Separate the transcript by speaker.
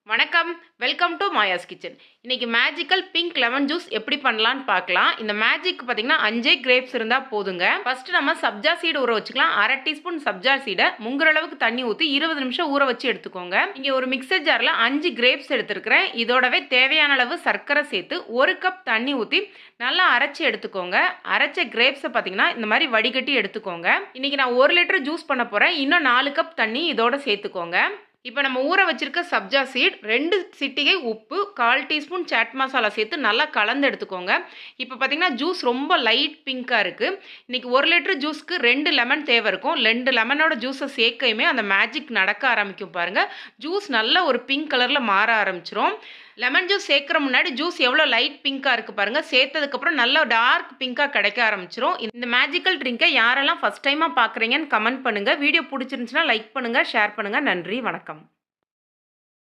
Speaker 1: வணக்கம். Welcome to Maya's kitchen. இன்னைக்கு magical pink lemon juice எப்படி பண்ணலான்னு பார்க்கலாம். இந்த மேஜிக் பார்த்தீங்கன்னா 5 கிரேப்ஸ் இருந்தா போதுங்க. ஃபர்ஸ்ட் நம்ம சப்ஜா சீடு ஊற வச்சுக்கலாம். 1/2 டீஸ்பூன் சப்ஜா சீடை முங்குற அளவுக்கு தண்ணி ஊற்றி 20 நிமிஷம் ஊற வச்சு எடுத்துக்கோங்க. இங்கே ஒரு மிக்சர் ஜாரில் 5 கிரேப்ஸ் எடுத்துருக்கிறேன். இதோடவே தேவையான அளவு சர்க்கரை சேர்த்து 1 கப் தண்ணி ஊற்றி நல்லா அரைச்சி எடுத்துக்கோங்க. அரைச்ச கிரேப்ஸை பார்த்தீங்கன்னா இந்த மாதிரி வடிகட்டி எடுத்துக்கோங்க. இன்னைக்கு நான் 1 லிட்டர் ஜூஸ் பண்ண போகிறேன். இன்னும் 4 கப் தண்ணி இதோட சேர்த்துக்கோங்க. இப்போ நம்ம ஊற வச்சிருக்க சப்ஜா சீட் 2 சிட்டிகை உப்பு 1/4 டீஸ்பூன் சாட் மசாலா சேர்த்து நல்லா கலந்து எடுத்துக்கோங்க. இப்போ பார்த்தீங்கன்னா ஜூஸ் ரொம்ப லைட் பிங்காக இருக்குது. இன்றைக்கி 1 லிட்டர் ஜூஸ்க்கு 2 லெமன் தேவை இருக்கும். 2 லெமனோட ஜூஸை சேர்க்கையுமே அந்த மேஜிக் நடக்க ஆரம்பிக்கும் பாருங்கள். ஜூஸ் நல்ல ஒரு பிங்க் கலரில் மாற ஆரம்பிச்சிரும். லெமன் ஜூஸ் சேர்க்குற முன்னாடி ஜூஸ் எவ்வளோ லைட் பிங்காக இருக்குது பாருங்கள். சேர்த்ததுக்கப்புறம் நல்லா டார்க் பிங்காக கிடைக்க ஆரம்பிச்சிரும். இந்த மேஜிக்கல் ட்ரிங்கை யாரெல்லாம் ஃபஸ்ட் டைமாக பார்க்குறீங்கன்னு கமெண்ட் பண்ணுங்கள். வீடியோ பிடிச்சிருந்துச்சுன்னா லைக் பண்ணுங்கள், ஷேர் பண்ணுங்கள். நன்றி, வணக்கம்.